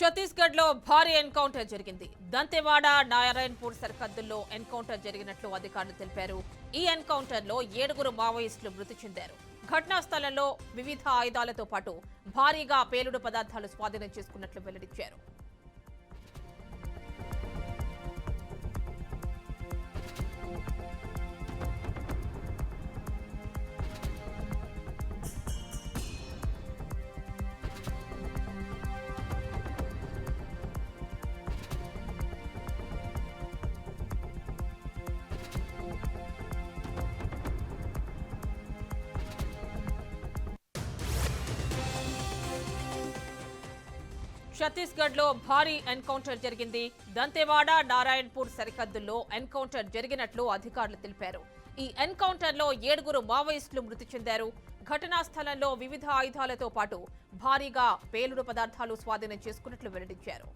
ఛత్తీస్గఢ్ లో భారీ ఎన్కౌంటర్ జరిగింది. దంతెవాడ నారాయణపూర్ సరిహద్దుల్లో ఎన్కౌంటర్ జరిగినట్లు అధికారులు తెలిపారు. ఈ ఎన్కౌంటర్ లో 7 మావోయిస్టులు మృతి చెందారు. ఘటనా స్థలంలో వివిధ ఆయుధాలతో పాటు భారీగా పేలుడు పదార్థాలు స్వాధీనం చేసుకున్నట్లు వెల్లడించారు. ఛత్తీస్గఢ్ లో భారీ ఎన్కౌంటర్ జరిగింది. దంతెవాడ నారాయణపూర్ సరిహద్దుల్లో ఎన్కౌంటర్ జరిగినట్లు అధికారులు తెలిపారు. ఈ ఎన్కౌంటర్ లో 7 మావోయిస్టులు మృతి చెందారు. ఘటనా స్థలంలో వివిధ ఆయుధాలతో పాటు భారీగా పేలుడు పదార్థాలు స్వాధీనం చేసుకున్నట్లు వెల్లడించారు.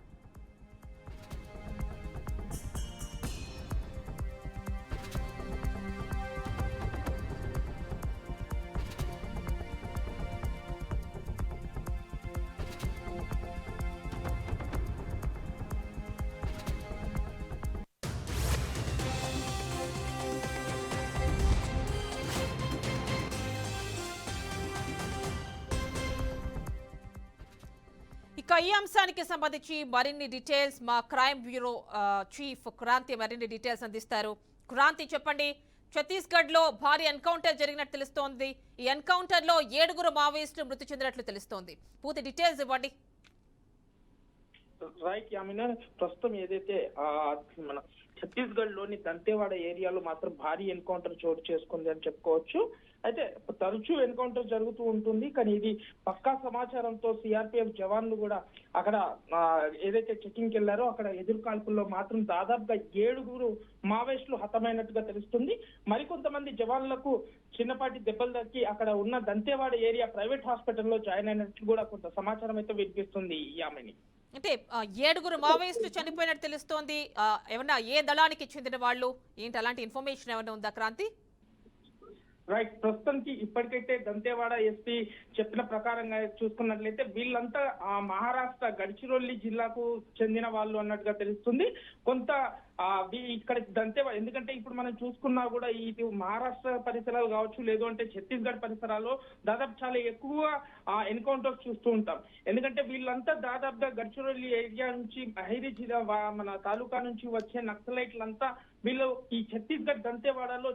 ఇక ఈ అంశానికి సంబంధించి మరిన్ని డీటెయిల్స్ మా క్రైమ్ బ్యూరో చీఫ్ క్రాంతి మరిన్ని డీటెయిల్స్ అందిస్తారు. క్రాంతి చెప్పండి, ఛత్తీస్గఢ్ లో భారీ ఎన్కౌంటర్ జరిగినట్టు తెలుస్తోంది. ఈ ఎన్కౌంటర్ లో 7 మావోయిస్టులు మృతి చెందినట్లు తెలుస్తోంది. పూర్తి డీటెయిల్స్ ఇవ్వండి. రైట్ యామినా, ప్రస్తుతం ఏదైతే మన ఛత్తీస్గఢ్ లోని దంతేవాడ ఏరియాలో మాత్రం భారీ ఎన్కౌంటర్ చోటు చేసుకుంది అని చెప్పుకోవచ్చు. అయితే తరచూ ఎన్కౌంటర్ జరుగుతూ ఉంటుంది, కానీ ఇది పక్కా సమాచారంతో సిఆర్పిఎఫ్ జవాన్లు కూడా అక్కడ ఏదైతే చెకింగ్కి వెళ్లారో అక్కడ ఎదురు కాల్పుల్లో మాత్రం దాదాపుగా 7 మావోయిస్టులు హతమైనట్టుగా తెలుస్తుంది. మరికొంతమంది జవాన్లకు చిన్నపాటి దెబ్బలు దక్కి అక్కడ ఉన్న దంతేవాడ ఏరియా ప్రైవేట్ హాస్పిటల్లో జాయిన్ అయినట్టు కూడా కొంత సమాచారం అయితే వినిపిస్తుంది. యామిని, అంటే 7 మావోయిస్టులు చనిపోయినట్టు తెలుస్తోంది. ఏమన్నా ఏ దళానికి చెందిన వాళ్ళు ఏంటి, అలాంటి ఇన్ఫర్మేషన్ ఏమైనా ఉందా క్రాంతి? రైట్, ప్రస్తుతానికి ఇప్పటికైతే దంతేవాడ ఎస్పీ చెప్పిన ప్రకారంగా చూసుకున్నట్లయితే వీళ్ళంతా మహారాష్ట్ర గడ్చిరోలి జిల్లాకు చెందిన వాళ్ళు అన్నట్టుగా తెలుస్తుంది. కొంత ఇక్కడ దంతేవాడ, ఎందుకంటే ఇప్పుడు మనం చూసుకున్నా కూడా ఇటు మహారాష్ట్ర పరిసరాలు కావచ్చు, లేదు అంటే ఛత్తీస్గఢ్ పరిసరాల్లో దాదాపు చాలా ఎక్కువ ఎన్కౌంటర్స్ చూస్తూ ఉంటాం. ఎందుకంటే వీళ్ళంతా దాదాపుగా గడ్చిరోలి ఏరియా నుంచి అహైరీ జిల్లా మన తాలూకా నుంచి వచ్చే నక్సలైట్లంతా వీళ్ళు ఈ ఛత్తీస్గఢ్ దంతేవాడలో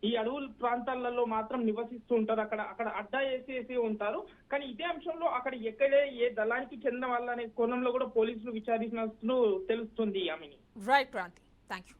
ఈ అడవుల ప్రాంతాలలో మాత్రం నివసిస్తూ ఉంటారు. అక్కడ అడ్డా వేసి ఉంటారు. కానీ ఇదే అంశంలో అక్కడ ఎక్కడే ఏ దళానికి చెందిన వాళ్ళనే కోణంలో కూడా పోలీసులు విచారించినట్లు తెలుస్తుంది. ఆమెని రైట్ క్రాంతి, థ్యాంక్ యూ.